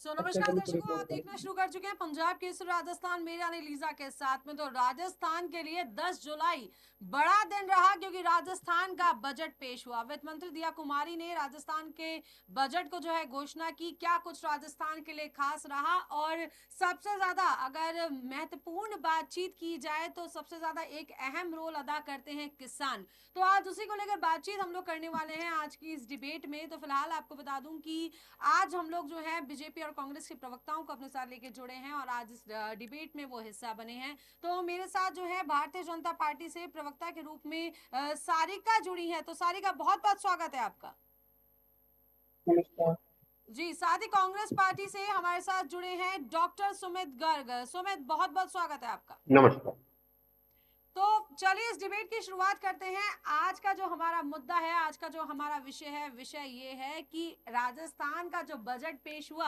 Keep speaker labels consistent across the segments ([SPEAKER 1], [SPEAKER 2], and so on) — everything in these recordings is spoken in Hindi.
[SPEAKER 1] नमस्कार दर्शकों, आप देखना शुरू कर चुके हैं पंजाब केसरी राजस्थान, मेरे यानी लीजा के साथ में। तो राजस्थान के लिए 10 जुलाई बड़ा दिन रहा, क्योंकि राजस्थान का बजट पेश हुआ। वित्त मंत्री दिया कुमारी ने राजस्थान के बजट को जो है घोषणा की। क्या कुछ राजस्थान के लिए खास रहा, और सबसे ज्यादा अगर महत्वपूर्ण बातचीत की जाए तो सबसे ज्यादा एक अहम रोल अदा करते हैं किसान। तो आज उसी को लेकर बातचीत हम लोग करने वाले हैं आज की इस डिबेट में। तो फिलहाल आपको बता दूं कि आज हम लोग जो है बीजेपी और कांग्रेस के प्रवक्ताओं को अपने साथ लेके जुड़े हैं, और आज इस डिबेट में वो हिस्सा बने हैं। तो मेरे साथ जो है भारतीय जनता पार्टी से प्रवक्ता के रूप में सारिका जुड़ी है। तो सारिका, बहुत बहुत स्वागत है आपका।
[SPEAKER 2] नमस्कार
[SPEAKER 1] जी, साथ ही कांग्रेस पार्टी से हमारे साथ जुड़े हैं डॉक्टर सुमित गर्ग। सुमित, बहुत बहुत स्वागत है आपका।
[SPEAKER 2] नमस्कार।
[SPEAKER 1] तो चलिए इस डिबेट की शुरुआत करते हैं। आज का जो हमारा मुद्दा है, आज का जो हमारा विषय ये है कि राजस्थान का जो बजट पेश हुआ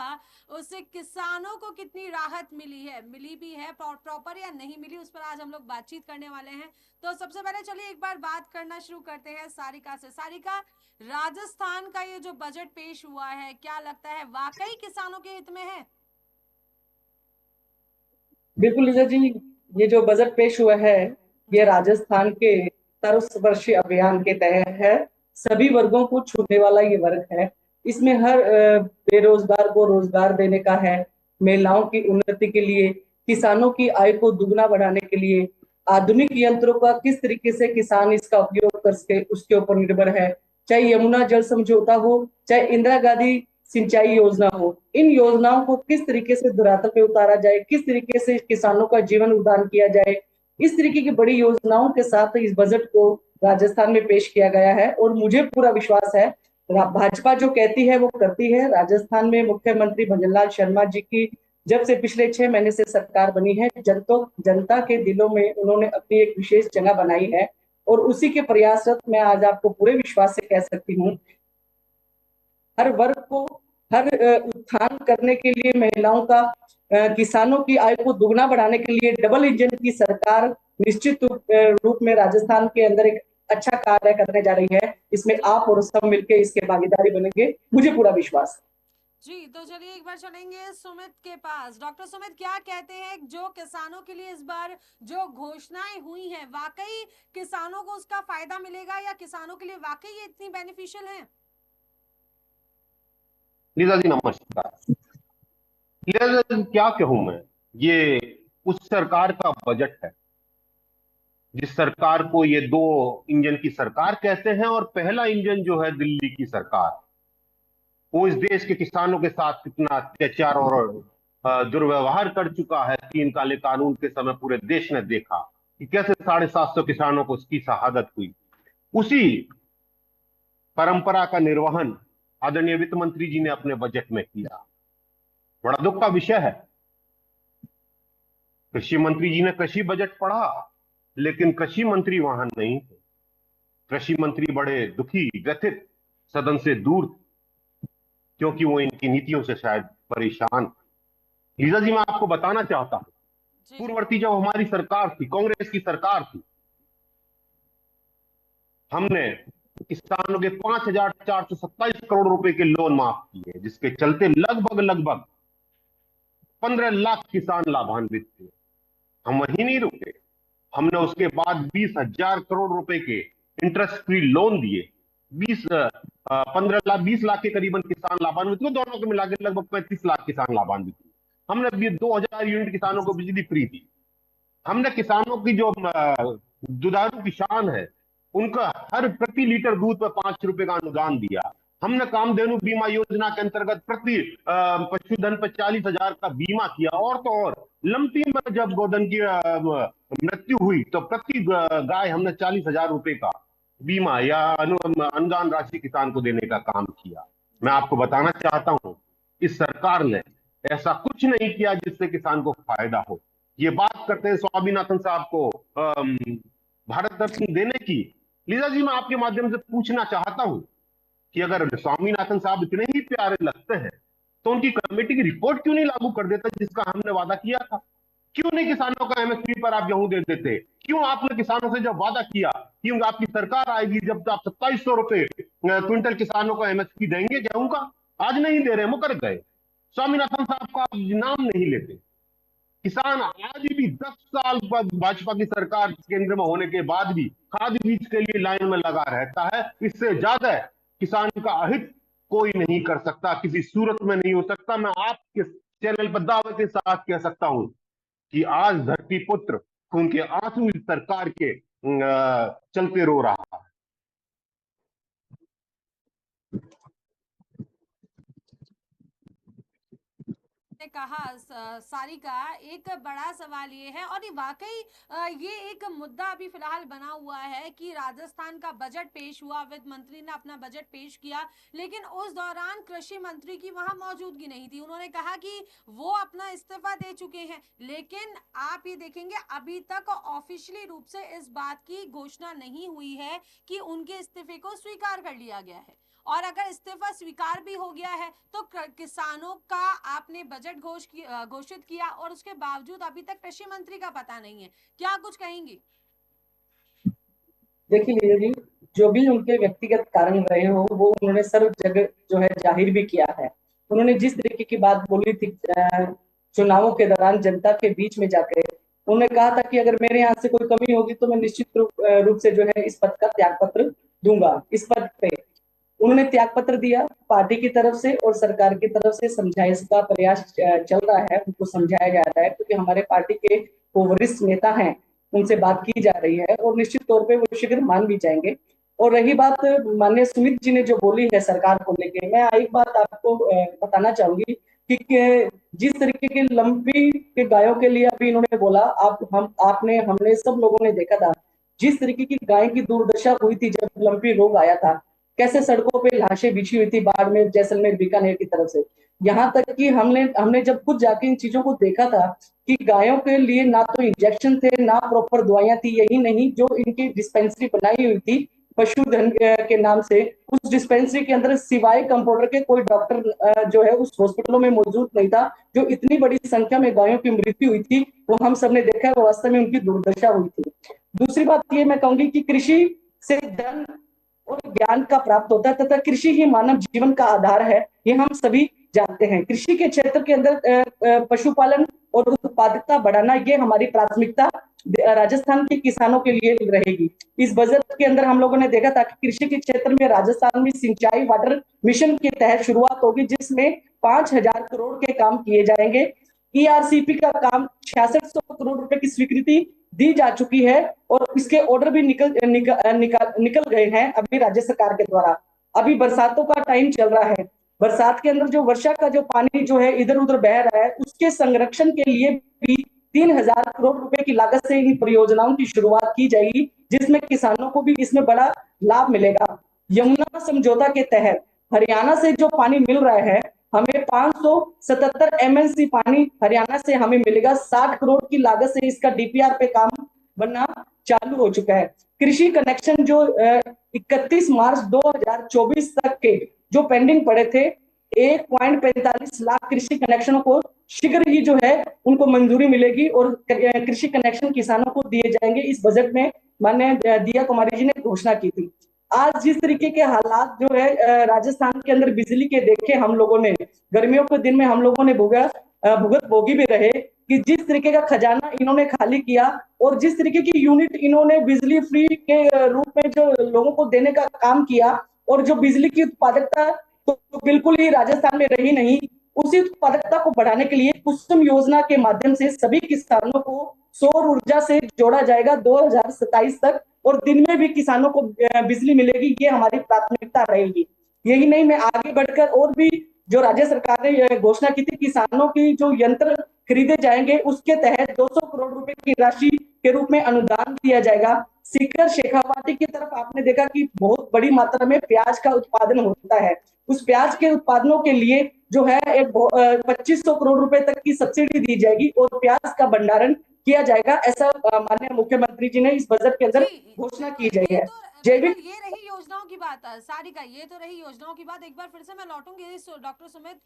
[SPEAKER 1] उससे किसानों को कितनी राहत मिली है, मिली भी है प्रॉपर या नहीं मिली, उस पर आज हम लोग बातचीत करने वाले हैं। तो सबसे पहले चलिए एक बार बात करना शुरू करते हैं सारिका से। सारिका, राजस्थान का ये जो बजट पेश हुआ है, क्या लगता है वाकई किसानों के हित में है?
[SPEAKER 2] बिल्कुल लीजा जी, ये जो बजट पेश हुआ है ये
[SPEAKER 1] जी
[SPEAKER 2] राजस्थान के सर्वस्पर्शी अभियान के तहत है। सभी वर्गों को छूने वाला ये वर्ग है। इसमें हर बेरोजगार को रोजगार देने का है, महिलाओं की उन्नति के लिए, किसानों की आय को दुगना बढ़ाने के लिए, आधुनिक यंत्रों का किस तरीके से किसान इसका उपयोग कर सके उसके ऊपर निर्भर है। चाहे यमुना जल समझौता हो, चाहे इंदिरा गांधी सिंचाई योजना हो, इन योजनाओं को किस तरीके से धरातल पे उतारा जाए, किस तरीके से किसानों का जीवन उदार किया जाए, इस तरीके की बड़ी योजनाओं के साथ इस बजट को राजस्थान में पेश किया गया है। और मुझे पूरा विश्वास है भाजपा जो कहती है वो करती है। राजस्थान में मुख्यमंत्री भजनलाल शर्मा जी की जब से पिछले 6 महीने से सरकार बनी है, जनता के दिलों में उन्होंने अपनी एक विशेष जगह बनाई है, और उसी के प्रयासरत मैं आज आपको पूरे विश्वास से कह सकती हूँ हर वर्ग को, हर उत्थान करने के लिए, महिलाओं का, किसानों की आय को दुगना बढ़ाने के लिए डबल इंजन की सरकार निश्चित रूप में राजस्थान के अंदर एक अच्छा कार्य करने जा रही है। इसमें आप और सब मिलकर इसके भागीदारी बनेंगे, मुझे पूरा विश्वास है।
[SPEAKER 1] जी, तो चलिए एक बार चलेंगे सुमित के पास। डॉक्टर सुमित, क्या कहते हैं जो किसानों के लिए इस बार जो घोषणाएं हुई हैं, वाकई किसानों को उसका फायदा मिलेगा, या किसानों के लिए वाकई ये इतनी बेनिफिशियल है?
[SPEAKER 3] लीजा जी नमस्कार। लीजा जी क्या कहूं मैं, ये उस सरकार का बजट है जिस सरकार को ये दो इंजन की सरकार कहते हैं, और पहला इंजन जो है दिल्ली की सरकार, वो इस देश के किसानों के साथ कितना अत्याचार और दुर्व्यवहार कर चुका है। 3 काले कानून के समय पूरे देश ने देखा कि कैसे 750 किसानों को उसकी शहादत हुई। उसी परंपरा का निर्वहन आदरणीय वित्त मंत्री जी ने अपने बजट में किया। बड़ा दुख का विषय है। कृषि मंत्री जी ने कृषि बजट पढ़ा, लेकिन कृषि मंत्री वहां नहीं थे। कृषि मंत्री बड़े दुखी, व्यथित, सदन से दूर थे, क्योंकि वो इनकी नीतियों से शायद परेशान। लीजा जी मैं आपको बताना चाहता हूं, पूर्ववर्ती जब हमारी सरकार थी, कांग्रेस की सरकार थी, हमने किसानों के 5,427 करोड़ रुपए के लोन माफ किए, जिसके चलते लगभग 15 लाख किसान लाभान्वित थे। हम वहीं नहीं रुके, हमने उसके बाद 20,000 करोड़ रुपए के इंटरेस्ट फ्री लोन दिए। 20 लाख के करीबन किसान लाभान्वित हुए, दोनों को मिलाकर लगभग 35 लाख किसान लाभान्वित हुए। हमने अभी 2,000 यूनिट किसानों को बिजली फ्री दी। हमने किसानों की जो दुधारू किसान है, उनका हर प्रति लीटर दूध पर 5 रुपए का अनुदान दिया। हमने कामधेनु बीमा योजना के अंतर्गत प्रति पशुधन पर 40,000 का बीमा किया। और तो और लंपी में जब गोधन की मृत्यु हुई तो प्रति गाय हमने 40,000 रुपए का बीमा या अनुदान राशि किसान को देने का काम किया। मैं आपको बताना चाहता हूं, इस सरकार ने ऐसा कुछ नहीं किया जिससे किसान को फायदा हो। ये बात करते हैं स्वामीनाथन साहब को भारत रत्न देने की। लीजा जी मैं आपके माध्यम से पूछना चाहता हूं कि अगर स्वामीनाथन साहब इतने ही प्यारे लगते हैं तो उनकी कमेटी की रिपोर्ट क्यों नहीं लागू कर देता जिसका हमने वादा किया था? क्यों नहीं किसानों का एमएसपी पर आप गेहूं दे देते? क्यों आपने किसानों से जब वादा किया कि आपकी सरकार आएगी जब आप 2700 रुपए क्विंटल किसानों को एमएसपी देंगे गेहूं का, आज नहीं दे रहे, मुकर गए। स्वामीनाथन साहब का आप नाम नहीं लेते। किसान आज भी 10 साल बाद भाजपा की सरकार केंद्र में होने के बाद भी खाद बीज के लिए लाइन में लगा रहता है। इससे ज्यादा किसान का अहित कोई नहीं कर सकता, किसी सूरत में नहीं हो सकता। मैं आपके चैनल पर दावे के साथ कह सकता हूं कि आज धरती पुत्र खून के आंसू इस सरकार के चलते रो रहा है।
[SPEAKER 1] ने कहा सारिका, एक बड़ा सवाल ये है और ये वाकई ये एक मुद्दा अभी फिलहाल बना हुआ है कि राजस्थान का बजट पेश हुआ, वित्त मंत्री ने अपना बजट पेश किया, लेकिन उस दौरान कृषि मंत्री की वहां मौजूदगी नहीं थी। उन्होंने कहा कि वो अपना इस्तीफा दे चुके हैं, लेकिन आप ये देखेंगे अभी तक ऑफिशियली रूप से इस बात की घोषणा नहीं हुई है कि उनके इस्तीफे को स्वीकार कर लिया गया है। और अगर इस्तीफा स्वीकार भी हो गया है तो किसानों का आपने बजट घोषित किया और उसके बावजूद अभी तक कृषि मंत्री का पता नहीं है। क्या कुछ कहेंगे?
[SPEAKER 2] देखिए लीला जी, जो भी उनके व्यक्तिगत कारण रहे हो वो उन्होंने सर्व जगह जो है जाहिर भी किया है। उन्होंने जिस तरीके की बात बोली थी चुनावों के दौरान जनता के बीच में जाकर, उन्होंने कहा था कि अगर मेरे यहाँ से कोई कमी होगी तो मैं निश्चित रूप से जो है इस पद का त्याग पत्र दूंगा। इस पद पे उन्होंने त्याग पत्र दिया, पार्टी की तरफ से और सरकार की तरफ से समझाइश का प्रयास चल रहा है, उनको समझाया जा रहा है, क्योंकि हमारे पार्टी के वो वरिष्ठ नेता हैं, उनसे बात की जा रही है और निश्चित तौर पे वो शीघ्र मान भी जाएंगे। और रही बात माननीय सुमित जी ने जो बोली है सरकार को लेके, मैं एक बात आपको बताना चाहूंगी कि जिस तरीके के लंबी के गायों के लिए अभी इन्होंने बोला, आपने हमने सब लोगों ने देखा था जिस तरीके की गाय की दुर्दशा हुई थी जब लंपी रोग आया था, कैसे सड़कों पे लाशें बिछी हुई थी बाड़मेर, जैसलमेर, बीकानेर की तरफ से। यहाँ तक कि हमने जब खुद जाके इन चीजों को देखा था कि गायों के लिए ना तो इंजेक्शन थे ना प्रॉपर दवाइयां थी। यही नहीं, जो इनकी डिस्पेंसरी बनाई हुई थी पशुधन के नाम से, उस डिस्पेंसरी के अंदर सिवाय कंपाउंडर के कोई डॉक्टर जो है उस हॉस्पिटलों में मौजूद नहीं था। जो इतनी बड़ी संख्या में गायों की मृत्यु हुई थी वो हम सबने देखा है, वो वास्तव में उनकी दुर्दशा हुई थी। दूसरी बात ये मैं कहूंगी कि कृषि से धन और ज्ञान का प्राप्त होता है तथा कृषि ही मानव जीवन का आधार है, ये हम सभी जानते हैं। कृषि के क्षेत्र के अंदर पशुपालन और उत्पादकता बढ़ाना ये हमारी प्राथमिकता राजस्थान के किसानों के लिए रहेगी। इस बजट के अंदर हम लोगों ने देखा था कि कृषि के क्षेत्र में राजस्थान में सिंचाई वाटर मिशन के तहत शुरुआत होगी, जिसमें 5,000 करोड़ के काम किए जाएंगे। ईआरसीपी का काम 6600 करोड़ रुपए की स्वीकृति दी जा चुकी है और इसके ऑर्डर भी निकल गए हैं अभी राज्य सरकार के द्वारा। अभी बरसातों का टाइम चल रहा है, बरसात के अंदर जो वर्षा का जो पानी जो है इधर उधर बह रहा है, उसके संरक्षण के लिए भी 3,000 करोड़ रुपए की लागत से इन परियोजनाओं की शुरुआत की जाएगी, जिसमें किसानों को भी इसमें बड़ा लाभ मिलेगा। यमुना समझौता के तहत हरियाणा से जो पानी मिल रहा है, हमें 577 एमएलसी पानी हरियाणा से हमें मिलेगा। 60 करोड़ की लागत से इसका डीपीआर पे काम बनना चालू हो चुका है। कृषि कनेक्शन जो 31 मार्च 2024 तक के जो पेंडिंग पड़े थे, 1.45 लाख कृषि कनेक्शनों को शीघ्र ही जो है उनको मंजूरी मिलेगी और कृषि कनेक्शन किसानों को दिए जाएंगे। इस बजट में माननीय दिया कुमारी जी ने घोषणा की थी। आज जिस तरीके के हालात जो है राजस्थान के अंदर बिजली के देखे हम लोगों ने, गर्मियों के दिन में हम लोगों ने भुगत भोगी भी रहे कि जिस तरीके का खजाना इन्होंने खाली किया और जिस तरीके की यूनिट इन्होंने बिजली फ्री के रूप में जो लोगों को देने का काम किया, और जो बिजली की उत्पादकता तो बिल्कुल ही राजस्थान में रही नहीं। उसी उत्पादकता को बढ़ाने के लिए कुसुम योजना के माध्यम से सभी किसानों को सौर ऊर्जा से जोड़ा जाएगा 2027 तक, और दिन में भी किसानों को बिजली मिलेगी। ये हमारी प्राथमिकता रहेगी। यही नहीं, मैं आगे बढ़कर और भी जो राज्य सरकार ने घोषणा की थी, किसानों की जो यंत्र खरीदे जाएंगे उसके तहत 200 करोड़ रुपए की राशि के रूप में अनुदान दिया जाएगा। सीकर शेखावाटी की तरफ आपने देखा कि बहुत बड़ी मात्रा में प्याज का उत्पादन होता है। उस प्याज के उत्पादनों के लिए जो है 2500 करोड़ रुपए तक की सब्सिडी दी जाएगी और प्याज का भंडारण किया जाएगा। ऐसा माननीय मुख्यमंत्री जी ने इस बजट के अंदर घोषणा की गई है। जैविक
[SPEAKER 1] ये रही योजनाओं की बात सारिका, ये तो रही योजनाओं की बात। एक बार फिर से मैं लौटूंगी डॉक्टर सुमित।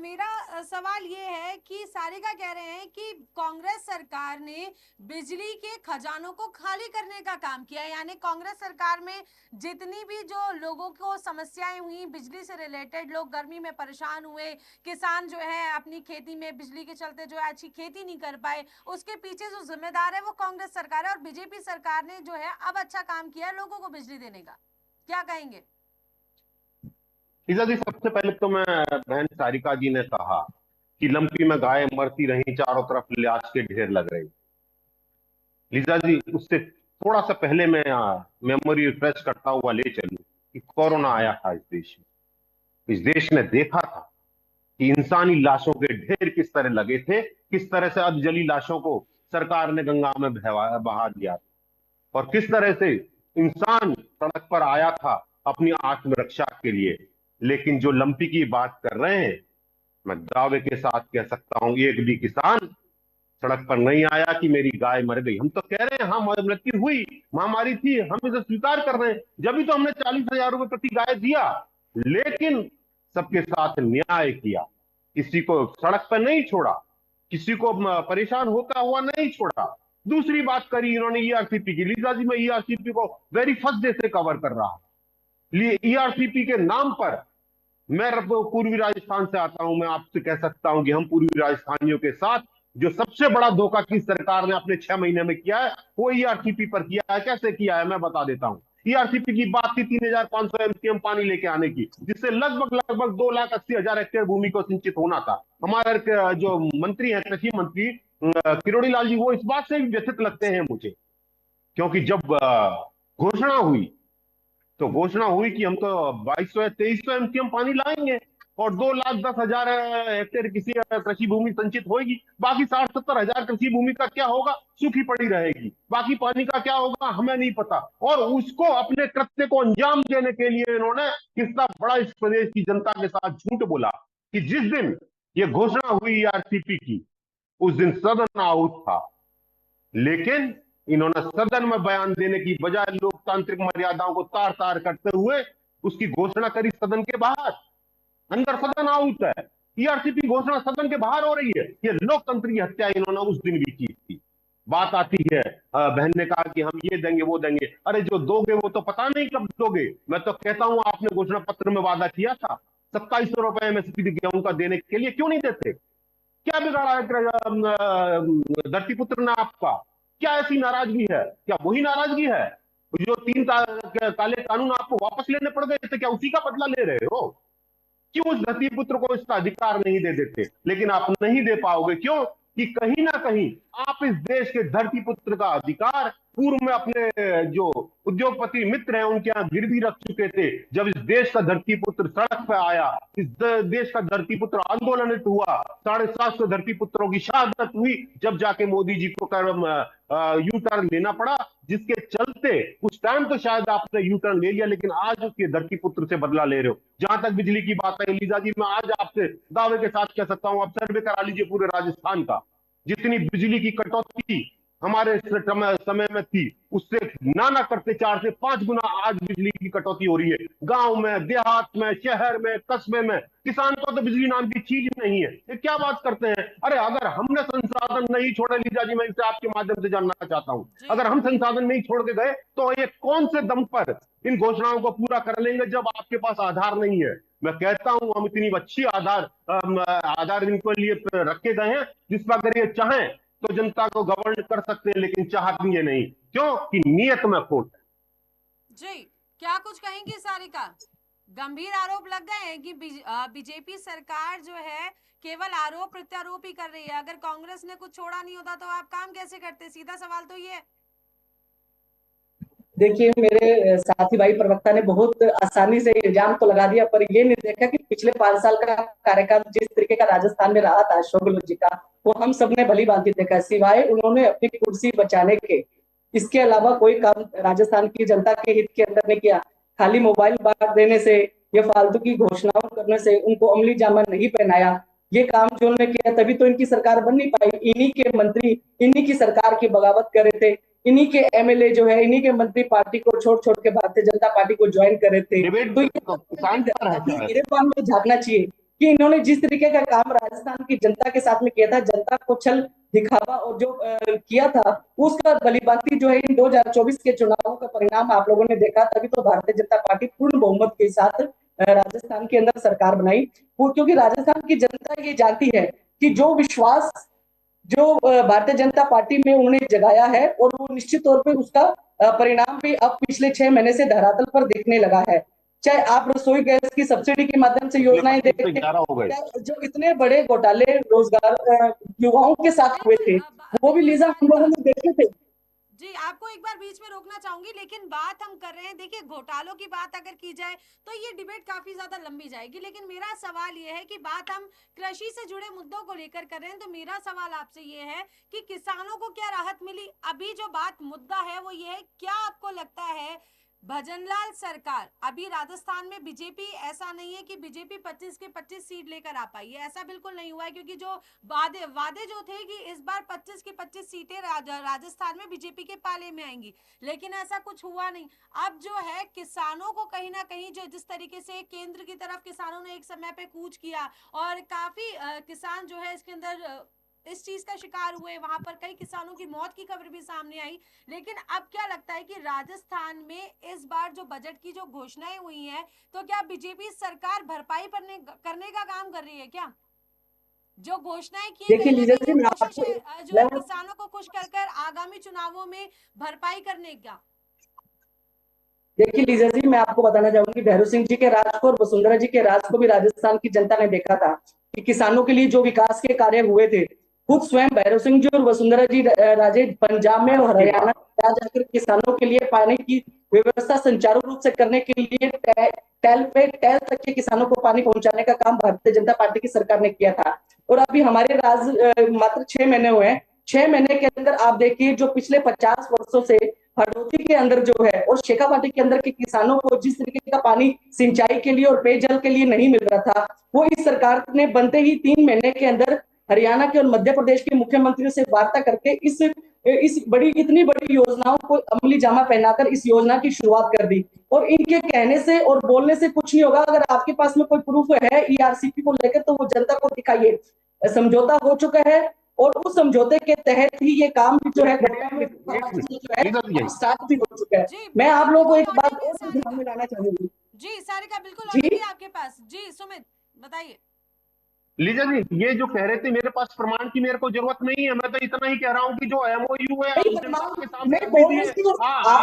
[SPEAKER 1] मेरा सवाल ये है कि सारिका कह रहे हैं कि कांग्रेस सरकार ने बिजली के खजानों को खाली करने का काम किया, यानी कांग्रेस सरकार में जितनी भी जो लोगों को समस्याएं हुई बिजली से रिलेटेड, लोग गर्मी में परेशान हुए, किसान जो है अपनी खेती में बिजली के चलते जो है अच्छी खेती नहीं कर पाए, उसके पीछे जो जिम्मेदार है वो कांग्रेस सरकार है, और बीजेपी सरकार ने जो है अब अच्छा काम किया है लोगों को बिजली देने का। क्या कहेंगे?
[SPEAKER 3] लीजा जी, सबसे पहले तो मैं, बहन सारिका जी ने कहा कि लंपी में गाय मरती रही, चारों तरफ लाश के ढेर लग रहे। लीजा जी, उससे थोड़ा सा पहले मैं मेमोरी रिफ्रेश करता हुआ ले चलूं कि कोरोना आया था इस देश में। इस देश ने देखा था कि इंसानी लाशों के ढेर किस तरह लगे थे, किस तरह से अधजली लाशों को सरकार ने गंगा में बहा दिया था, और किस तरह से इंसान सड़क पर आया था अपनी आत्मरक्षा के लिए। लेकिन जो लंपी की बात कर रहे हैं, मैं दावे के साथ कह सकता हूं, एक भी किसान सड़क पर नहीं आया कि मेरी गाय मर गई। हम तो कह रहे हैं हाँ, मृत्यु हुई, महामारी थी, हम इसे स्वीकार कर रहे हैं, जब भी तो हमने 40,000 रुपए प्रति गाय दिया। लेकिन सबके साथ न्याय किया, किसी को सड़क पर नहीं छोड़ा, किसी को परेशान होता हुआ नहीं छोड़ा। दूसरी बात करी इन्होंने ईआरसीपी की। लीजा जी, मैं ईआरसीपी को वेरी फर्स्ट डे से कवर कर रहा हूं। ईआरसीपी के नाम पर, मैं पूर्वी राजस्थान से आता हूं, मैं आपसे कह सकता हूं कि हम पूर्वी राजस्थानियों के साथ जो सबसे बड़ा धोखा की सरकार ने अपने 6 महीने में किया है वो ईआरसीपी पर किया है। कैसे किया है मैं बता देता हूं। ईआरसीपी की बात थी 3,500 एमसीएम पानी लेके आने की, जिससे लगभग 2,80,000 हेक्टेयर भूमि को सिंचित होना था। हमारे जो मंत्री है, कृषि मंत्री किरोड़ी लाल जी, वो इस बात से भी व्यथित लगते हैं मुझे, क्योंकि जब घोषणा हुई तो घोषणा हुई कि हम तो 2,200 या 2,300 एमसीएम पानी लाएंगे और 2,10,000 हेक्टेयर किसी कृषि भूमि संचित होगी, बाकी 60-70 हजार कृषि भूमि का क्या होगा, सूखी पड़ी रहेगी, बाकी पानी का क्या होगा हमें नहीं पता। और उसको अपने कृत्य को अंजाम देने के लिए इन्होंने कितना बड़ा इस प्रदेश की जनता के साथ झूठ बोला कि जिस दिन ये घोषणा हुई आरसीपी की, उस दिन सदन आउट था। लेकिन इन्होंने सदन में बयान देने की बजाय लोकतांत्रिक मर्यादाओं को तार तार करते हुए उसकी घोषणा करी सदन के बाहर। अंदर सदन आउट है, ईआरसीपी घोषणा सदन के बाहर हो रही है। ये लोकतंत्र की हत्या इन्होंने उस दिन भी की थी। बात आती है, बहन ने कहा कि हम ये देंगे वो देंगे। अरे जो दोगे वो तो पता नहीं कब दोगे। मैं तो कहता हूं आपने घोषणा पत्र में वादा किया था 2700 रुपए एमएसपी गेहूं का देने के लिए, क्यों नहीं देते? क्या बिगाड़ा है धरती पुत्र ने आपका? क्या ऐसी नाराजगी है? क्या वही नाराजगी है जो 3 काले कानून आपको वापस लेने पड़ गए थे? क्या उसी का बदला ले रहे हो? क्यों उस धरती पुत्र को इसका अधिकार नहीं दे देते? लेकिन आप नहीं दे पाओगे, क्यों? कि कहीं ना कहीं आप इस देश के धरती पुत्र का अधिकार पूर्व में अपने जो उद्योगपति मित्र हैं उनके यहां गिरवी रख चुके थे। जब इस देश का धरती पुत्र सड़क पर आया, इस देश का धरती पुत्र आंदोलनित हुआ, 750 धरती पुत्रों की शहादत हुई, जब जाके मोदी जी को यू टर्न लेना पड़ा, जिसके चलते उस टाइम तो शायद आपने यू टर्न ले लिया, लेकिन आज उसके धरती पुत्र से बदला ले रहे हो। जहां तक बिजली की बात है लीजा जी, मैं आज आपसे दावे के साथ कह सकता हूं, आप सर्वे करा लीजिए पूरे राजस्थान का, जितनी बिजली की कटौती हमारे समय में थी उससे ना करते 4 से 5 गुना आज बिजली की कटौती हो रही है। गांव में, देहात में, शहर में, कस्बे में किसान को तो बिजली नाम की चीज नहीं है। ये क्या बात करते हैं? अरे अगर हमने संसाधन नहीं छोड़े, लीजा जी मैं इसे आपके माध्यम से जानना चाहता हूं, अगर हम संसाधन नहीं छोड़ के गए तो ये कौन से दम पर इन घोषणाओं को पूरा कर लेंगे जब आपके पास आधार नहीं है? मैं कहता हूं हम इतनी अच्छी आधार इनको लिए रखे गए हैं जिस पर अगर ये चाहें तो जनता को गवर्न कर सकते हैं, लेकिन चाहती है नहीं। क्यों? कि नीयत में खोट है।
[SPEAKER 1] जी, क्या कुछ कहेंगी सारिका? गंभीर आरोप लग गए हैं कि बीजेपी सरकार जो है केवल आरोप प्रत्यारोप ही कर रही है। अगर कांग्रेस ने कुछ छोड़ा नहीं होता तो आप काम कैसे करते? सीधा सवाल तो ये है।
[SPEAKER 2] देखिए, मेरे साथी भाई प्रवक्ता ने बहुत आसानी से इल्जाम तो लगा दिया, पर ये नहीं देखा कि पिछले 5 साल का कार्यकाल जिस तरीके का राजस्थान में रहा था अशोक गहलोत जी का, वो हम सबने भली भांति देखा। सिवाय उन्होंने अपनी कुर्सी बचाने के, इसके अलावा कोई काम राजस्थान की जनता के हित के अंदर नहीं किया। खाली मोबाइल बांट देने से या फालतू की घोषणाओं करने से उनको अमली जामा नहीं पहनाया। ये काम जो उन्होंने किया, तभी तो इनकी सरकार बन नहीं पाई। इन्हीं के मंत्री इन्हीं की सरकार की बगावत कर रहे थे। इन्हीं के एमएलए जो है, इन्हीं के मंत्री पार्टी को छोड़ छोड़ के भारतीय जनता पार्टी को ज्वाइन कर रहे थे।
[SPEAKER 3] डिबेट
[SPEAKER 2] तो
[SPEAKER 3] किसान पर है
[SPEAKER 2] ये
[SPEAKER 3] शायद।
[SPEAKER 2] मेरे पास में झांकना चाहिए कि इन्होंने जिस तरीके का काम राजस्थान की जनता के साथ में किया था, जनता को छल दिखावा और जो किया था, उसका भलीभांति जो है इन 2024 के चुनावों का परिणाम आप लोगों ने देखा। तभी तो भारतीय जनता पार्टी पूर्ण बहुमत के साथ राजस्थान के अंदर सरकार बनाई, क्योंकि राजस्थान की जनता ये जानती है कि जो विश्वास जो भारतीय जनता पार्टी में उन्होंने जगाया है, और वो निश्चित तौर पे उसका परिणाम भी अब पिछले 6 महीने से धरातल पर देखने लगा है। चाहे आप रसोई गैस की सब्सिडी के माध्यम से योजनाएं देखें, जो इतने बड़े घोटाले रोजगार युवाओं के साथ हुए थे, वो भी लीजा हम लोगों ने देखे थे।
[SPEAKER 1] जी, आपको एक बार बीच में रोकना चाहूंगी, लेकिन बात हम कर रहे हैं, देखिए घोटालों की बात अगर की जाए तो ये डिबेट काफी ज्यादा लंबी जाएगी, लेकिन मेरा सवाल ये है कि बात हम कृषि से जुड़े मुद्दों को लेकर कर रहे हैं। तो मेरा सवाल आपसे ये है कि किसानों को क्या राहत मिली? अभी जो बात मुद्दा है वो ये है, क्या आपको लगता है भजनलाल सरकार, अभी राजस्थान में बीजेपी, ऐसा नहीं है कि बीजेपी 25 के 25 सीट लेकर आ पाई है, ऐसा बिल्कुल नहीं हुआ है, क्योंकि जो वादे जो थे कि इस बार 25 की 25 सीटें राजस्थान में बीजेपी के पाले में आएंगी, लेकिन ऐसा कुछ हुआ नहीं। अब जो है किसानों को कहीं ना कहीं, जो जिस तरीके से केंद्र की तरफ किसानों ने एक समय पे कूच किया और काफी किसान जो है इसके अंदर इस चीज का शिकार हुए, वहां पर कई किसानों की मौत की खबर भी सामने आई। लेकिन अब क्या लगता है कि राजस्थान में इस बार जो बजट की जो घोषणाएं हुई हैं, तो क्या बीजेपी सरकार भरपाई करने का काम कर रही है क्या? जो घोषणाएं की
[SPEAKER 2] देखिए लीजा जी, मैं
[SPEAKER 1] कोशिश
[SPEAKER 2] आपको
[SPEAKER 1] है जो है किसानों को खुश कर आगामी चुनावों में भरपाई करने का।
[SPEAKER 2] देखिए लीजा जी, मैं आपको बताना चाहूंगी, भैरव सिंह जी के राज को और वसुंधरा जी के राज को भी राजस्थान की जनता ने देखा था कि किसानों के लिए जो विकास के कार्य हुए थे, खुद स्वयं भैरव सिंह जी और वसुंधरा जी राजे पंजाब में और हरियाणा जाकर किसानों के लिए पानी की व्यवस्था सुचारू रूप से करने के लिए टैल तक के किसानों को पानी पहुंचाने का काम भारतीय जनता पार्टी की सरकार ने किया था। और अभी हमारे राज मात्र 6 महीने हुए हैं, 6 महीने के अंदर आप देखिए जो पिछले 50 वर्षों से हडोती के अंदर जो है और शेखावाटी के अंदर के किसानों को जिस तरीके का पानी सिंचाई के लिए और पेयजल के लिए नहीं मिल रहा था, वो इस सरकार ने बनते ही 3 महीने के अंदर हरियाणा के और मध्य प्रदेश के मुख्यमंत्रियों से वार्ता करके इस इतनी बड़ी योजनाओं को अमली जामा पहनाकर इस योजना की शुरुआत कर दी। और इनके कहने से और बोलने से कुछ नहीं होगा। अगर आपके पास में कोई प्रूफ है ईआरसीपी को लेकर, तो वो जनता को दिखाइए। समझौता हो चुका है और उस समझौते के तहत ही ये काम जो है स्टार्ट भी हो चुका है। मैं आप लोगों को एक बात और ध्यान में लाना चाहूंगी।
[SPEAKER 1] जी सारिका, बिल्कुल लौटेंगे आपके पास। जी सुमित बताइए।
[SPEAKER 3] लीजा जी, ये जो कह रहे थे मेरे पास प्रमाण की मेरे को जरूरत नहीं है, मैं तो इतना ही कह रहा हूँ कि जो एमओयू है
[SPEAKER 2] आप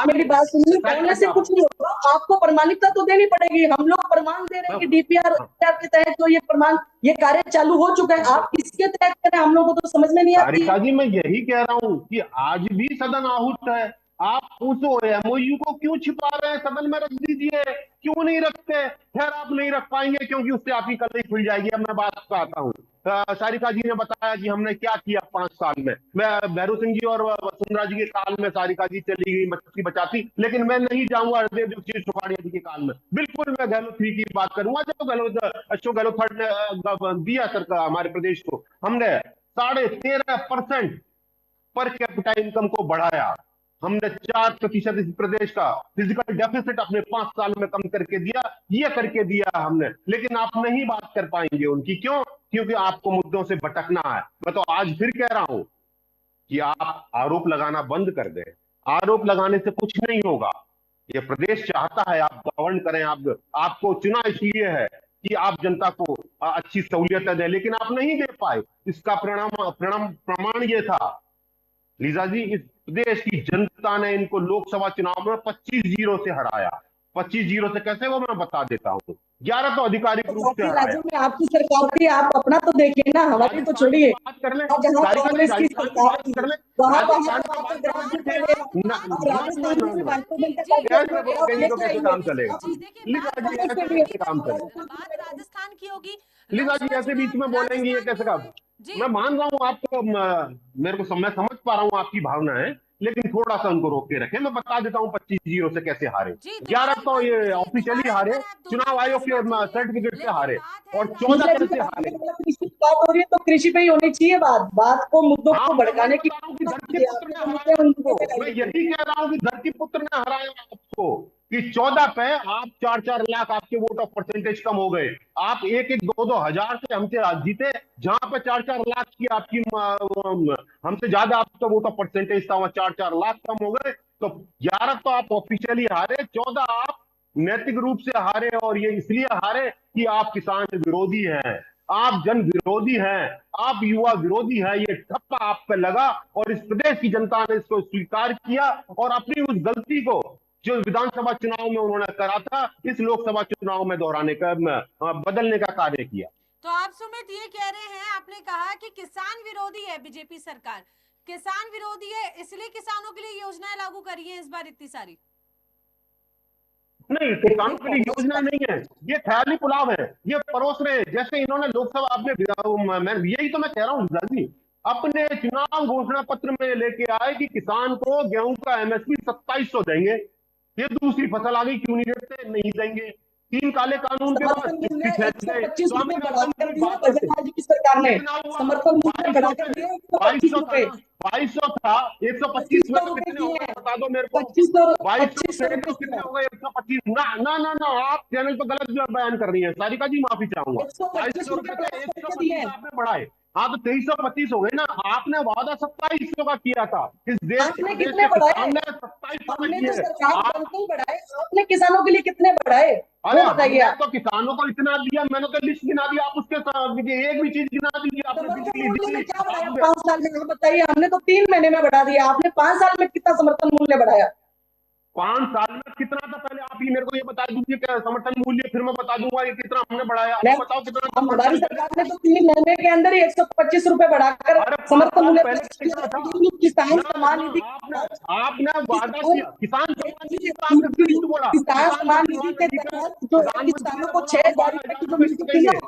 [SPEAKER 2] मेरी बात सुनिए, बोलने से कुछ नहीं होगा, आपको प्रमाणिकता तो देनी पड़ेगी। हम लोग प्रमाण दे रहे हैं कि डीपीआर के तहत जो ये प्रमाण ये कार्य चालू हो चुका है, आप किसके तहत कर रहे हैं हम लोगों को तो समझ में नहीं आती।
[SPEAKER 3] सारिका जी, मैं यही कह रहा हूँ कि आज भी सदन आहूत है, आप उस एमओयू को क्यों छिपा रहे हैं? सदन में रख दीजिए, क्यों नहीं रखते? खैर आप नहीं रख पाएंगे क्योंकि उससे आपकी कल खुल जाएगी। अब मैं बात आता हूँ, सारिका जी ने बताया कि हमने क्या किया 5 साल में। मैं भैरव सिंह जी और वसुंधरा जी के काल में सारिका जी चली गई बच्ची बचाती, लेकिन मैं नहीं जाऊंगा हरदेव सिंह सुखाड़िया जी के काल में। बिल्कुल मैं गहलोत 3 की बात करूंगा, जब अशोक गहलोत थर्ड ने दिया सरकार हमारे प्रदेश को, हमने 13.5% पर कैपिटा इनकम को बढ़ाया, हमने 4% इस प्रदेश का फिजिकल डेफिसिट अपने 5 साल में कम करके दिया, ये करके दिया हमने। लेकिन आप नहीं बात कर पाएंगे उनकी, क्यों? क्योंकि आपको मुद्दों से भटकना है। मैं तो आज फिर कह रहा हूं कि आप आरोप लगाना बंद कर दें। आरोप लगाने से कुछ नहीं होगा। ये प्रदेश चाहता है आप गवर्न करें, आपको चुना इसलिए है कि आप जनता को अच्छी सहूलियतें दें, लेकिन आप नहीं दे पाए। इसका प्रमाण ये था लीजा जी, इस प्रदेश की जनता ने इनको लोकसभा चुनाव में 25-0 से हराया। 25-0 से कैसे, वो मैं बता देता हूँ। 11 तो आधिकारिक रूप से हराया।
[SPEAKER 2] राज्यों में आपकी सरकार थी, आप अपना तो देखिए ना, हमारी तो छोड़िए।
[SPEAKER 3] बात कर ले,
[SPEAKER 2] कांग्रेस की सरकार थी वहां
[SPEAKER 3] कैसे काम चलेगा? काम चलेगा?
[SPEAKER 1] बात राजस्थान की होगी।
[SPEAKER 3] लीजा जी ऐसे बीच में बोलेंगी, ये कैसे काम? मैं मान रहा हूँ आपको, मैं समझ पा रहा हूँ आपकी भावना है, लेकिन थोड़ा सा उनको रोक के रखें। मैं बता देता हूँ 25-0 से कैसे हारे।
[SPEAKER 1] जी
[SPEAKER 3] 11
[SPEAKER 1] तुम्हारी
[SPEAKER 3] तो
[SPEAKER 1] बात
[SPEAKER 3] ये
[SPEAKER 1] जी
[SPEAKER 3] ऑफिशियली
[SPEAKER 1] तुम्हारा
[SPEAKER 3] हारे,
[SPEAKER 1] पर आप
[SPEAKER 3] चुनाव
[SPEAKER 1] दोनों
[SPEAKER 3] आयोग के
[SPEAKER 1] समझिए,
[SPEAKER 3] सर्टिफिकेट से
[SPEAKER 1] लेकिन
[SPEAKER 3] हारे,
[SPEAKER 1] बात है
[SPEAKER 3] और
[SPEAKER 1] राजस्थान
[SPEAKER 3] 14
[SPEAKER 2] कृषि
[SPEAKER 3] कैसे हारे।
[SPEAKER 2] की बात हो रही है तो कृषि पे ही होनी चाहिए बात को मुद्दों
[SPEAKER 3] हाँ,
[SPEAKER 2] को
[SPEAKER 3] मैं वही
[SPEAKER 2] भड़काने की
[SPEAKER 3] बता रहा हूँ कि धरती पुत्र
[SPEAKER 2] आपने
[SPEAKER 3] ने
[SPEAKER 2] जो मुद्दे
[SPEAKER 3] हराया
[SPEAKER 2] हैं, उन
[SPEAKER 3] आपको।
[SPEAKER 2] मुद्दों पे
[SPEAKER 3] मैं
[SPEAKER 2] लाइए।
[SPEAKER 3] यही कह रहा हूँ कि धरती पुत्र ने हराया आपको, कि 14 पे आप 4-4 लाख आपके वोट ऑफ परसेंटेज कम हो गए। आप 1-1, 2-2 हजार से हमसे जीते, जहां पे 4-4 लाख की आपकी हमसे ज्यादा आपका वोट ऑफ परसेंटेज था, वहां 4-4 लाख कम हो गए। तो 11 तो आप ऑफिशियली हारे, 14 आप नैतिक रूप से हारे, और ये इसलिए हारे कि आप किसान विरोधी हैं, आप जन विरोधी हैं, आप युवा विरोधी हैं। ये ठप्पा आप पे लगा और इस प्रदेश की जनता ने इसको स्वीकार किया, और अपनी उस गलती को जो विधानसभा चुनाव में उन्होंने करा था, इस लोकसभा चुनाव में दोहराने का, बदलने का कार्य किया।
[SPEAKER 1] तो आप सुमित ये कह रहे हैं, आपने कहा कि किसान विरोधी है बीजेपी सरकार, किसान विरोधी है इसलिए किसानों के लिए योजनाएं लागू करी है इस बार इतनी सारी।
[SPEAKER 3] नहीं, किसानों के लिए योजना नहीं है, ये ख्याली पुलाव है, ये परोस रहे हैं। जैसे इन्होंने लोकसभा अपने, मैं यही तो मैं कह रहा हूँ जी, अपने चुनाव घोषणा पत्र में लेके आए कि किसान को गेहूं का एमएसपी 2700 देंगे। ये दूसरी फसल आ गई, क्यों नहीं देते? नहीं देंगे। 3 काले कानून के बाद
[SPEAKER 2] समर्थन मूल्य
[SPEAKER 3] चिट्ठी फेंक गए।
[SPEAKER 2] 125
[SPEAKER 3] तो हम
[SPEAKER 2] रुपए
[SPEAKER 3] समर्थन
[SPEAKER 2] बढ़ाकर
[SPEAKER 3] की
[SPEAKER 2] दिया
[SPEAKER 3] बात करते,
[SPEAKER 2] बजट की सरकार ने।
[SPEAKER 3] कितना हुआ?
[SPEAKER 2] समर्थन मूल्य
[SPEAKER 3] 2200
[SPEAKER 2] बढ़ाकर
[SPEAKER 3] से
[SPEAKER 2] दिया 125
[SPEAKER 3] 2200 था
[SPEAKER 2] रुपए,
[SPEAKER 3] ना, 2200 था, 125 में
[SPEAKER 2] 2500
[SPEAKER 3] तो
[SPEAKER 2] रुपए
[SPEAKER 3] कितने हो
[SPEAKER 2] किए
[SPEAKER 3] गए
[SPEAKER 2] हैं,
[SPEAKER 3] बता दो मेरे को।
[SPEAKER 2] 2500
[SPEAKER 3] 2200
[SPEAKER 2] 2500
[SPEAKER 3] से
[SPEAKER 2] रुपए
[SPEAKER 3] तो
[SPEAKER 2] किए
[SPEAKER 3] कितने
[SPEAKER 2] हैं,
[SPEAKER 3] हो गए? 125? ना ना ना ना, आप चैनल पर गलत जो बयान कर रही है, सारिका जी माफी चाहूंगा।
[SPEAKER 2] 125
[SPEAKER 3] 2200
[SPEAKER 2] रुपए
[SPEAKER 3] रुपए थे,
[SPEAKER 2] प्लस करके दिए
[SPEAKER 3] 125
[SPEAKER 2] हैं।
[SPEAKER 3] आपने बढ़ाए। हाँ, तो 2325 हो गए ना। आपने वादा 2700 का किया था, इस देश
[SPEAKER 2] आपने
[SPEAKER 3] प्रदेश
[SPEAKER 2] कितने
[SPEAKER 3] के
[SPEAKER 2] बढ़ाए?
[SPEAKER 3] किसान ने 2700 में
[SPEAKER 2] हमने तो
[SPEAKER 3] किए।
[SPEAKER 2] सरकार
[SPEAKER 3] आप,
[SPEAKER 2] बनते ही बढ़ाए, आपने किसानों के लिए कितने बढ़ाए
[SPEAKER 3] अरे
[SPEAKER 2] वो बताइए
[SPEAKER 3] हमने
[SPEAKER 2] आप।
[SPEAKER 3] तो किसानों को इतना दिया, मैंने तो लिस्ट गिना दी, आप उसके साथ एक भी चीज गिना दीजिए। आपने
[SPEAKER 2] समर्थन
[SPEAKER 3] बिजली
[SPEAKER 2] मूल्य
[SPEAKER 3] दी,
[SPEAKER 2] में क्या बढ़ाया
[SPEAKER 3] आप
[SPEAKER 2] 5 साल में, आप बताइए। हमने तो 3 महीने में बढ़ा दिया, आपने 5 साल में कितना समर्थन मूल्य बढ़ाया?
[SPEAKER 3] 5 साल में कितना था? पहले आप ही मेरे को ये बता दीजिए क्या समर्थन मूल्य, फिर मैं बता दूंगा ये कितना हमने बढ़ाया।
[SPEAKER 2] मैं
[SPEAKER 3] आप बताओ कितना था
[SPEAKER 2] हमारी
[SPEAKER 3] समर्थन मूल्य।
[SPEAKER 2] सरकार ने तो 3 महीने के अंदर ही 125 रुपए बढ़ाकर
[SPEAKER 3] अरे 5
[SPEAKER 2] समर्थन
[SPEAKER 3] साल
[SPEAKER 2] मूल्य
[SPEAKER 3] पहले
[SPEAKER 2] प्लस
[SPEAKER 3] कितना था?
[SPEAKER 2] किया। किसान
[SPEAKER 3] ना
[SPEAKER 2] सम्मान
[SPEAKER 3] ना,
[SPEAKER 2] निधि,
[SPEAKER 3] आपने आपने वादा
[SPEAKER 2] किसान,
[SPEAKER 3] किया किसान सम्मान निधि पे आपने फिर
[SPEAKER 2] देखिए,
[SPEAKER 3] झूठ बोला।
[SPEAKER 2] किसान
[SPEAKER 3] किसान
[SPEAKER 2] सम्मान निधि
[SPEAKER 3] सम्मान
[SPEAKER 2] के
[SPEAKER 3] निधि पे
[SPEAKER 2] तहत जो है
[SPEAKER 3] प्रधानमंत्री
[SPEAKER 2] किसानों
[SPEAKER 3] ने
[SPEAKER 2] को
[SPEAKER 3] बोला हम
[SPEAKER 2] 6,000
[SPEAKER 3] 12
[SPEAKER 2] रुपए
[SPEAKER 3] हजार
[SPEAKER 2] की जो
[SPEAKER 3] रुपए
[SPEAKER 2] मिलती थी
[SPEAKER 3] देंगे।
[SPEAKER 2] ना,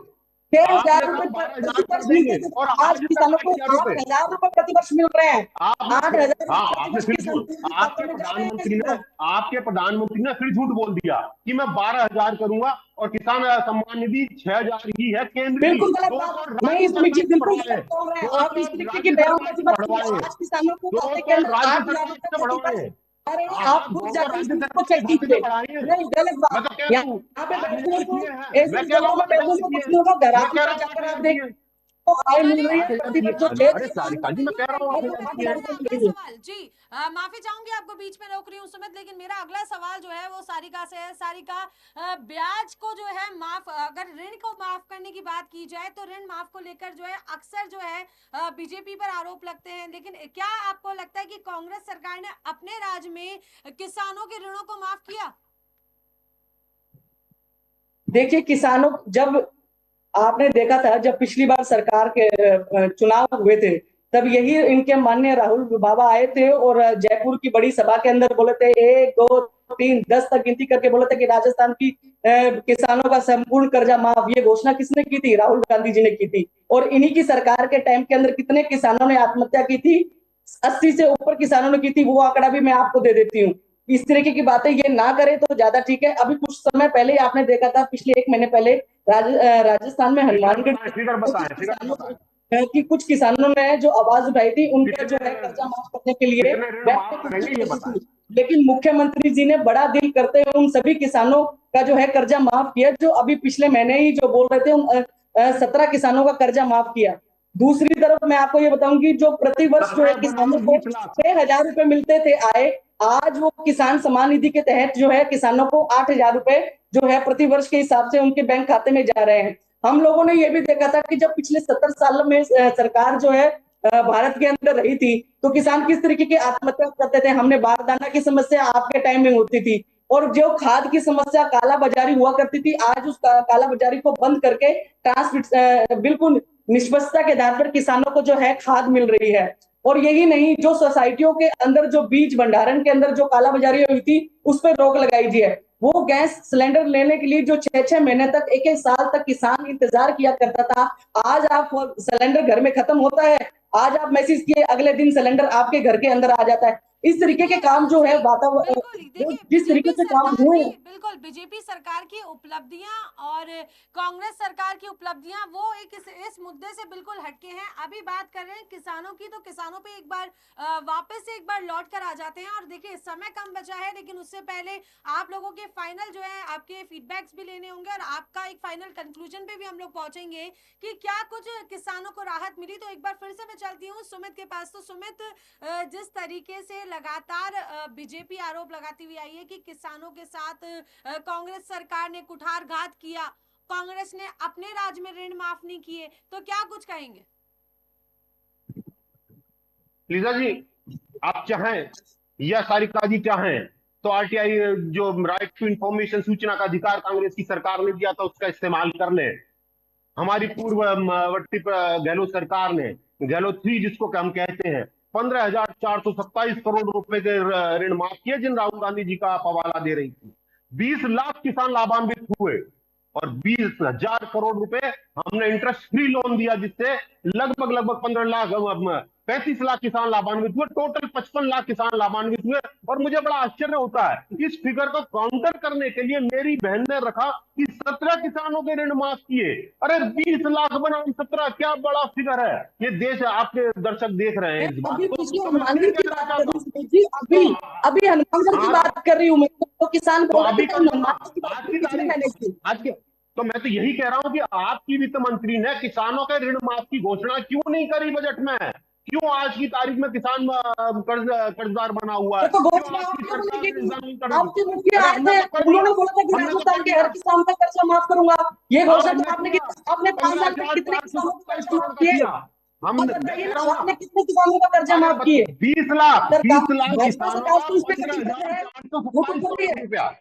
[SPEAKER 2] 6,000
[SPEAKER 3] आपने कहा
[SPEAKER 2] रुपए
[SPEAKER 3] 12 हजार
[SPEAKER 2] प्रति
[SPEAKER 3] रुपए
[SPEAKER 2] वर्ष
[SPEAKER 3] देंगे,
[SPEAKER 2] मिलते थे,
[SPEAKER 3] और
[SPEAKER 2] आज
[SPEAKER 3] आज तक
[SPEAKER 2] किसानों को
[SPEAKER 3] 8,000 रुपए
[SPEAKER 2] 8,000 रुपए प्रति वर्ष मिल रहे हैं।
[SPEAKER 3] आपने
[SPEAKER 2] 8,000
[SPEAKER 3] हाँ,
[SPEAKER 2] रुपए प्रति
[SPEAKER 3] आपने
[SPEAKER 2] वर्ष
[SPEAKER 3] फिर
[SPEAKER 2] किसानों के खाते में जा रहे हैं इस वक्त।
[SPEAKER 3] आपके प्रधानमंत्री ने फिर झूठ बोल दिया कि मैं 12,000 करूंगा, और किसान सम्मान निधि 6,000 ही है केंद्र की।
[SPEAKER 2] बिल्कुल गलत
[SPEAKER 3] 200
[SPEAKER 2] बात, नहीं
[SPEAKER 3] राज्य
[SPEAKER 2] सुमित जी
[SPEAKER 3] सरकार ने
[SPEAKER 2] बिल्कुल
[SPEAKER 3] बढ़वाए
[SPEAKER 2] गलत
[SPEAKER 3] हैं,
[SPEAKER 2] बोल रहे हैं आप।
[SPEAKER 3] 200
[SPEAKER 2] इस तरीके की
[SPEAKER 3] राज्य सरकार
[SPEAKER 2] बयानबाजी
[SPEAKER 3] ने
[SPEAKER 2] मत कीजिए।
[SPEAKER 3] बढ़वाए हैं,
[SPEAKER 2] आज किसानों को खाते के
[SPEAKER 3] 200
[SPEAKER 2] अंदर
[SPEAKER 3] राज्य
[SPEAKER 2] 8,000
[SPEAKER 3] सरकार
[SPEAKER 2] रुपए
[SPEAKER 3] ने
[SPEAKER 2] प्रति
[SPEAKER 3] बढ़वाए
[SPEAKER 2] वर्ष
[SPEAKER 3] हैं।
[SPEAKER 2] आ रहे हैं।
[SPEAKER 3] हाँ,
[SPEAKER 2] आप खुद
[SPEAKER 3] 200
[SPEAKER 2] जाकर इस
[SPEAKER 3] राज्य
[SPEAKER 2] न्यूज़ को
[SPEAKER 3] सरकार
[SPEAKER 2] चेक
[SPEAKER 3] के खाते में
[SPEAKER 2] कीजिए।
[SPEAKER 3] बढ़ाए हैं।
[SPEAKER 2] नहीं गलत
[SPEAKER 3] मैं
[SPEAKER 2] बात,
[SPEAKER 3] तो कह रहा हूँ
[SPEAKER 2] यहाँ पे
[SPEAKER 3] आपने
[SPEAKER 2] बैठे
[SPEAKER 3] नहीं
[SPEAKER 2] हुए
[SPEAKER 3] किए हैं,
[SPEAKER 2] ऐसे
[SPEAKER 3] मैं कह रहा
[SPEAKER 2] जगहों
[SPEAKER 3] हूँ
[SPEAKER 2] में बैठे
[SPEAKER 3] 8,000
[SPEAKER 2] हुए
[SPEAKER 3] किए
[SPEAKER 2] कुछ
[SPEAKER 3] हैं,
[SPEAKER 2] लोगों को घर
[SPEAKER 3] मैं कह रहा
[SPEAKER 2] पर
[SPEAKER 3] हूँ
[SPEAKER 2] जाकर आप
[SPEAKER 3] 8,000
[SPEAKER 2] देख
[SPEAKER 3] किए हैं।
[SPEAKER 2] तो आय मिल
[SPEAKER 1] चलिए
[SPEAKER 2] रही है
[SPEAKER 3] 8,000
[SPEAKER 2] प्रति
[SPEAKER 3] किए।
[SPEAKER 2] वर्ष जो
[SPEAKER 3] अरे
[SPEAKER 2] 6,000
[SPEAKER 3] सारिका जी, मैं कह रहा हूँ
[SPEAKER 1] मेरा
[SPEAKER 3] 8,000 किए हैं।
[SPEAKER 1] अगला सवाल जी, माफी चाहूंगी आपको बीच में रोक रही हूँ सुमित, लेकिन मेरा अगला सवाल जो है वो सारिका से है। सारिका, ब्याज को जो है माफ, अगर ऋण को माफ करने की बात की जाए तो ऋण माफ को लेकर जो है अक्सर जो है बीजेपी पर आरोप लगते हैं, लेकिन क्या आपको लगता है कि कांग्रेस सरकार ने अपने राज्य में किसानों के ऋणों को माफ किया?
[SPEAKER 2] देखिए, किसानों जब आपने देखा था जब पिछली बार सरकार के चुनाव हुए थे, तब यही इनके माननीय राहुल बाबा आए थे और जयपुर की बड़ी सभा के अंदर बोले थे 1 2 3 10 तक गिनती करके बोले थे कि राजस्थान की किसानों का संपूर्ण कर्जा माफ। ये घोषणा किसने की थी? राहुल गांधी जी ने की थी। और इन्हीं की सरकार के टाइम के अंदर कितने किसानों ने आत्महत्या की थी? 80 से ऊपर किसानों ने की थी। वो आंकड़ा भी मैं आपको दे देती हूँ। इस तरीके की बातें ये ना करे तो ज्यादा ठीक है। अभी कुछ समय पहले आपने देखा था, पिछले 1 महीने पहले राजस्थान में हनुमानगढ़ कि कुछ किसानों ने जो आवाज उठाई थी, उनका जो है कर्जा माफ करने के लिए
[SPEAKER 3] कितने ऋण माफ करेंगे ये बताएं।
[SPEAKER 2] लेकिन मुख्यमंत्री जी ने बड़ा दिल करते हुए उन सभी किसानों का जो है कर्जा माफ किया, जो अभी पिछले महीने ही जो बोल रहे थे उन 17 किसानों का कर्जा माफ किया। दूसरी तरफ मैं आपको ये बताऊंगी, जो प्रति वर्ष जो है किसानों को 6,000 रुपए मिलते थे आए, आज वो किसान सम्मान निधि के तहत जो है किसानों को 8,000 रुपए जो है प्रति वर्ष के हिसाब से उनके बैंक खाते में जा रहे हैं। हम लोगों ने ये भी देखा था कि जब पिछले 70 साल में सरकार जो है भारत के अंदर रही थी, तो किसान किस तरीके की आत्महत्या करते थे। हमने बारदाना की समस्या आपके टाइम में होती थी, और जो खाद की समस्या काला बाजारी हुआ करती थी, आज उस काला बाजारी को बंद करके बिल्कुल निष्पक्षता के आधार पर किसानों को जो है खाद मिल रही है। और यही नहीं, जो सोसाइटियों के अंदर जो बीज भंडारण के अंदर जो काला बाजारी हुई थी, उस पर रोक लगाई गई है। वो गैस सिलेंडर लेने के लिए जो 6-6 महीने तक, 1-1 साल तक किसान इंतजार किया करता था, आज आप सिलेंडर घर में खत्म होता है, आज आप मैसेज किए, अगले दिन सिलेंडर आपके घर के अंदर आ जाता है। इस तरीके के काम जो है वातावरण,
[SPEAKER 1] बिल्कुल देखिए
[SPEAKER 2] जिस तरीके से काम हुए हैं,
[SPEAKER 1] बिल्कुल बीजेपी सरकार की उपलब्धियां और कांग्रेस सरकार की उपलब्धियां वो एक इस मुद्दे से बिल्कुल हटके हैं। अभी बात कर रहे हैं किसानों की, तो किसानों पे एक बार वापस से एक बार लौट कर आ जाते हैं। और देखिए समय कम बचा है, लेकिन उससे पहले आप लोगों के फाइनल जो है आपके फीडबैक्स भी लेने होंगे और आपका एक फाइनल कंक्लूजन पे भी हम लोग पहुंचेंगे कि क्या कुछ किसानों को राहत मिली। तो एक बार फिर से मैं चलती हूँ सुमित के पास। तो सुमित, जिस तरीके से लगातार बीजेपी आरोप लगाती हुई आई है कि किसानों के साथ कांग्रेस सरकार ने कुठारघात किया, कांग्रेस ने अपने राज्य में ऋण माफ नहीं किए, तो क्या कुछ कहेंगे?
[SPEAKER 3] लीजा जी, आप चाहें या सारिका जी चाहें तो आरटीआई जो राइट टू इंफॉर्मेशन, सूचना का अधिकार कांग्रेस की सरकार ने दिया था, उसका इस्तेमाल कर ले। हमारी पूर्ववर्ती गहलोत सरकार ने, गहलोत 3 जिसको हम कहते हैं, 15,427 करोड़ रुपए के ऋण माफ किए, जिन राहुल गांधी जी का आप हवाला दे रही थी। 20 लाख किसान लाभान्वित हुए और 20,000 करोड़ रुपए हमने इंटरेस्ट फ्री लोन दिया, जिससे लगभग 35 लाख किसान लाभान्वित हुए। टोटल 55 लाख किसान लाभान्वित हुए। और मुझे बड़ा आश्चर्य होता है, इस फिगर को काउंटर करने के लिए मेरी बहन ने रखा कि 17 किसानों के ऋण माफ किए। अरे 20 लाख बनाम 17, क्या बड़ा फिगर है। ये देश, आपके दर्शक देख रहे हैं इस बात
[SPEAKER 2] अभी
[SPEAKER 3] को।
[SPEAKER 2] पिछले
[SPEAKER 3] तो मैं
[SPEAKER 2] हनुमानगढ़ की
[SPEAKER 3] कहना
[SPEAKER 2] बात
[SPEAKER 3] चाहता
[SPEAKER 2] कर
[SPEAKER 3] हूं,
[SPEAKER 2] रही हूँ जी, अभी हनुमानगढ़ की बात कर रही हूँ मैं। तो किसान
[SPEAKER 3] तो
[SPEAKER 2] बोल रहे
[SPEAKER 3] अभी
[SPEAKER 2] थे
[SPEAKER 3] कर लो ना।
[SPEAKER 2] हनुमानगढ़ की बात
[SPEAKER 3] आज की
[SPEAKER 2] पिछले महीने
[SPEAKER 3] तारीख,
[SPEAKER 2] की।
[SPEAKER 3] आज के, तो मैं तो यही कह रहा हूं कि आपकी वित्त मंत्री ने किसानों के ऋण माफ की घोषणा क्यों नहीं करी बजट में? क्यों आज की तारीख में किसान कर्जदार बना हुआ है?
[SPEAKER 2] देखो
[SPEAKER 3] क्यों
[SPEAKER 2] घोषणा
[SPEAKER 3] आपकी
[SPEAKER 2] आपने
[SPEAKER 3] सरकार
[SPEAKER 2] बोली
[SPEAKER 3] ने
[SPEAKER 2] कि
[SPEAKER 3] एग्जामिन कर दी?
[SPEAKER 2] आपके मुखिया
[SPEAKER 3] अरे
[SPEAKER 2] आए
[SPEAKER 3] हमने
[SPEAKER 2] थे,
[SPEAKER 3] तो कर दिया,
[SPEAKER 2] उन्होंने बोला था कि
[SPEAKER 3] हमने तो
[SPEAKER 2] राजस्थान
[SPEAKER 3] कर
[SPEAKER 2] के
[SPEAKER 3] दिया।
[SPEAKER 2] हर किसान का कर्जा माफ करूंगा। ये
[SPEAKER 3] हाँ,
[SPEAKER 2] घोषणा
[SPEAKER 3] हमने
[SPEAKER 2] आपने
[SPEAKER 3] किया,
[SPEAKER 2] की, आपने 5 साल में कितने किसानों का
[SPEAKER 3] 15,427
[SPEAKER 2] कर्जा
[SPEAKER 3] करोड़
[SPEAKER 2] माफ
[SPEAKER 3] का
[SPEAKER 2] किए?
[SPEAKER 3] किया। हम,
[SPEAKER 2] अब
[SPEAKER 3] मैं
[SPEAKER 2] बताइए
[SPEAKER 3] कह
[SPEAKER 2] ना,
[SPEAKER 3] रहा हूँ
[SPEAKER 2] आपने
[SPEAKER 3] ना,
[SPEAKER 2] कितने किसानों का कर्जा
[SPEAKER 3] अरे
[SPEAKER 2] माफ किए?
[SPEAKER 3] 20 लाख,
[SPEAKER 2] सरकार,
[SPEAKER 3] 20 लाख
[SPEAKER 2] भाजपा
[SPEAKER 3] किसानों
[SPEAKER 2] सरकार
[SPEAKER 3] का
[SPEAKER 2] तो उस पर
[SPEAKER 3] पंद्रह
[SPEAKER 2] कटिबद्ध
[SPEAKER 3] हजार
[SPEAKER 2] है,
[SPEAKER 3] चार सौ
[SPEAKER 2] वो तो
[SPEAKER 3] सत्ताईस
[SPEAKER 2] बोलिए।
[SPEAKER 3] करोड़ रुपया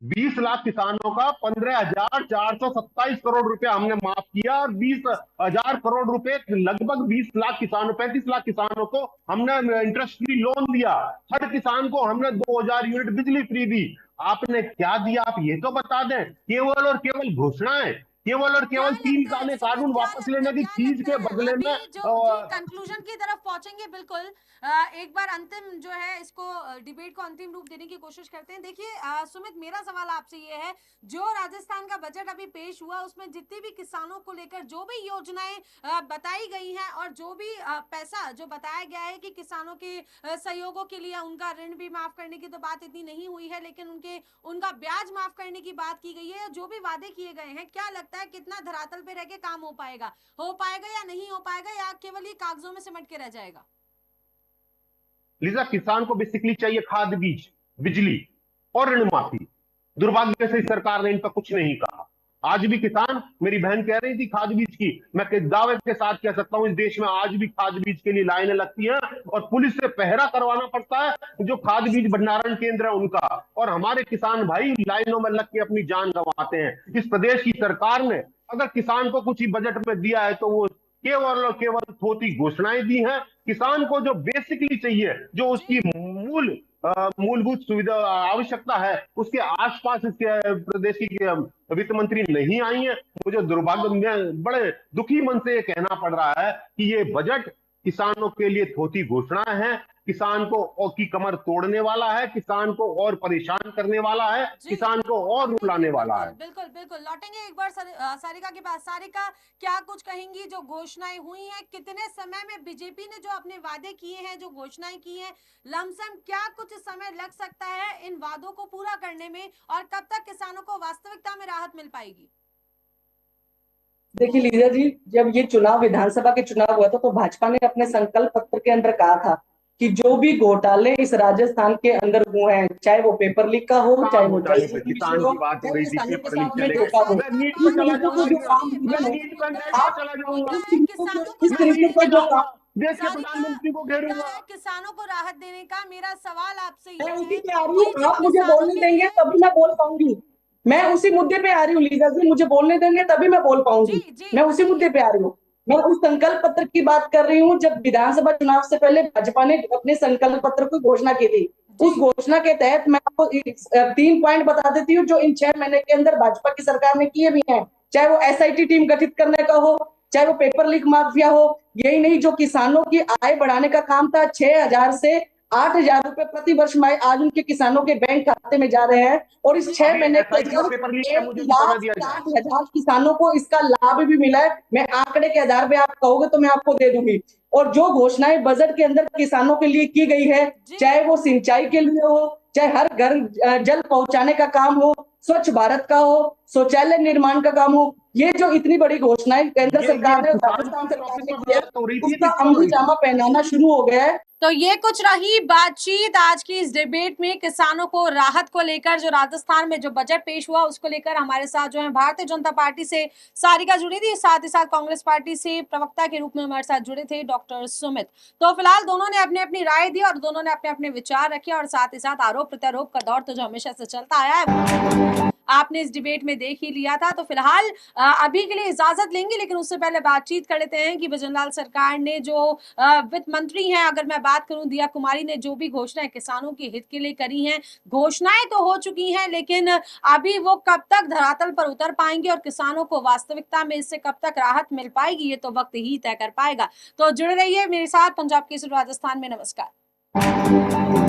[SPEAKER 3] 20 लाख किसानों का 15,427 करोड़ रुपया हमने माफ किया। और 20,000 करोड़ रुपए, लगभग 20 लाख किसानों, 35 लाख किसानों को हमने इंटरेस्ट फ्री लोन दिया। हर किसान को हमने 2,000 यूनिट बिजली फ्री दी। आपने क्या दिया, आप ये तो बता दें। केवल और केवल घोषणाएं, केवल और
[SPEAKER 1] क्या
[SPEAKER 3] केवल 3
[SPEAKER 1] लगता है
[SPEAKER 3] काले
[SPEAKER 1] सुमित,
[SPEAKER 3] कानून वापस लेने की
[SPEAKER 1] क्या
[SPEAKER 3] चीज
[SPEAKER 1] लगता
[SPEAKER 3] के
[SPEAKER 1] है
[SPEAKER 3] बदले में।
[SPEAKER 1] अभी जो जो कंक्लूजन की तरफ पहुंचेंगे बिल्कुल। एक बार अंतिम जो है इसको डिबेट को अंतिम रूप देने की कोशिश करते हैं। देखिए सुमित, मेरा सवाल आपसे ये है, जो राजस्थान का बजट अभी पेश हुआ उसमें जितनी भी किसानों को लेकर जो भी योजनाएं बताई गई हैं और जो भी पैसा जो बताया गया है कि किसानों के सहयोगों के लिए उनका ऋण भी माफ करने की तो बात इतनी नहीं हुई है, लेकिन उनका ब्याज माफ करने की बात की गई है। जो भी वादे किए गए हैं, क्या लगता है कितना धरातल पे रह के काम हो पाएगा या नहीं हो पाएगा, या केवल ये कागजों में सिमट के रह जाएगा?
[SPEAKER 3] लिजा, किसान को बेसिकली चाहिए खाद, बीज, बिजली और ऋण माफी। दुर्भाग्य से इस सरकार ने इन पर कुछ नहीं कहा। आज भी किसान, मेरी बहन कह रही थी खाद बीज की, मैं दावे के साथ कह सकता हूं इस देश में आज भी खाद बीज के लिए लाइनें लगती हैं और पुलिस से पहरा करवाना पड़ता है जो खाद बीज भंडारण केंद्र है उनका। और हमारे किसान भाई लाइनों में लग के अपनी जान गंवाते हैं। इस प्रदेश की सरकार ने अगर किसान को कुछ ही बजट में दिया है तो वो केवल और केवल थोती घोषणाएं दी हैं। किसान को जो बेसिकली चाहिए, जो उसकी मूलभूत सुविधा आवश्यकता है, उसके आसपास इसके प्रदेश की वित्त मंत्री नहीं आई है। मुझे दुर्भाग्य में बड़े दुखी मन से ये कहना पड़ रहा है कि ये बजट किसानों के लिए थोती घोषणा है, किसान को की कमर तोड़ने वाला है, किसान को और परेशान करने वाला है, किसान को और रुलाने वाला है।
[SPEAKER 1] बिल्कुल बिल्कुल लौटेंगे एक बार सारिका के पास। सारिका, क्या कुछ कहेंगी? जो घोषणाएं हुई हैं, कितने समय में बीजेपी ने जो अपने वादे किए हैं, जो घोषणाएं की हैं, लमसम क्या कुछ समय लग सकता है इन वादों को पूरा करने में, और कब तक किसानों को वास्तविकता में राहत मिल पाएगी?
[SPEAKER 2] देखिए लीजा जी, जब ये चुनाव, विधानसभा के चुनाव हुआ था, तो भाजपा ने अपने संकल्प पत्र के अंदर कहा था कि जो भी घोटाले इस राजस्थान के अंदर हुए हैं, चाहे वो पेपर लीक का हो, चाहे वो
[SPEAKER 3] घोटाले पे किसान की बात हो रही थी,
[SPEAKER 2] किसानों के
[SPEAKER 3] पेपर लीक
[SPEAKER 2] साथ में
[SPEAKER 3] चले
[SPEAKER 2] धोखा हो,
[SPEAKER 3] गए। मैं नीट पे
[SPEAKER 2] इस
[SPEAKER 3] चला
[SPEAKER 2] तरीके
[SPEAKER 3] जाऊंगा,
[SPEAKER 2] के जो काम
[SPEAKER 3] मैं
[SPEAKER 2] हुए हैं,
[SPEAKER 3] नीट पे चला जाऊंगा,
[SPEAKER 2] इस तरीके का जो काम,
[SPEAKER 3] देश के प्रधानमंत्री को घेरूंगा।
[SPEAKER 1] किसानों को राहत देने का मेरा सवाल आपसे ये
[SPEAKER 2] मैं
[SPEAKER 1] है
[SPEAKER 2] उसी पे आ रही
[SPEAKER 1] कि
[SPEAKER 2] हूँ।
[SPEAKER 1] जो
[SPEAKER 2] आप मुझे
[SPEAKER 1] किसानों
[SPEAKER 2] बोलने
[SPEAKER 1] के
[SPEAKER 2] देंगे
[SPEAKER 1] लिए,
[SPEAKER 2] तभी मैं बोल पाऊंगी। मैं उसी मुद्दे पे आ रही हूँ लीजा जी, मुझे बोलने देंगे तभी मैं बोल पाऊंगी। मैं उसी मुद्दे पे आ रही हूँ। मैं उस संकल्प पत्र की बात कर रही हूँ। जब विधानसभा चुनाव से पहले भाजपा ने अपने संकल्प पत्र की घोषणा की थी, उस घोषणा के तहत मैं आपको 3 पॉइंट बता देती हूँ जो इन 6 महीने के अंदर भाजपा की सरकार ने किए भी हैं। चाहे वो SIT टीम गठित करने का हो, चाहे वो पेपर लीक माफिया हो। यही नहीं, जो किसानों की आय बढ़ाने का काम था, 6,000 से 8,000 रुपए प्रति वर्ष में आज उनके किसानों के बैंक खाते में जा रहे हैं और इस 6 महीने के अंदर
[SPEAKER 3] पेपर लीक है, मुझे भी बता दिया जाए।
[SPEAKER 2] 1,60,000 किसानों को इसका लाभ भी मिला है। मैं आंकड़े के आधार पे आप कहोगे तो मैं आपको दे दूंगी। और जो घोषणाएं बजट के अंदर किसानों के लिए की गई है, चाहे वो सिंचाई के लिए हो, चाहे हर घर जल पहुंचाने का काम हो, स्वच्छ भारत का हो, शौचालय निर्माण का काम हो, ये जो इतनी बड़ी घोषणाएं केंद्र सरकार ने राजस्थान सरकार ने की है, उसका अमली जामा पहनाना शुरू हो गया है।
[SPEAKER 1] तो ये कुछ रही बातचीत आज की इस डिबेट में किसानों को राहत को लेकर, जो राजस्थान में जो बजट पेश हुआ उसको लेकर। हमारे साथ जो है भारतीय जनता पार्टी से सारिका जुड़ी थी, साथ ही साथ कांग्रेस पार्टी से प्रवक्ता के रूप में हमारे साथ जुड़े थे डॉक्टर सुमित। तो फिलहाल दोनों ने अपनी अपनी राय दी और दोनों ने अपने अपने विचार रखे, और साथ ही साथ आरोप प्रत्यारोप का दौर तो जो हमेशा से चलता आया है आपने इस डिबेट में देख ही लिया था। तो फिलहाल अभी के लिए इजाजत लेंगे, लेकिन उससे पहले बातचीत कर लेते हैं कि भजनलाल सरकार ने जो वित्त मंत्री हैं, अगर मैं बात करूं दिया कुमारी ने जो भी घोषणाएं किसानों के हित के लिए करी हैं, घोषणाएं तो हो चुकी हैं, लेकिन अभी वो कब तक धरातल पर उतर पाएंगे और किसानों को वास्तविकता में इससे कब तक राहत मिल पाएगी, ये तो वक्त ही तय कर पाएगा। तो जुड़े रहिए मेरे साथ पंजाब केसरी राजस्थान में। नमस्कार।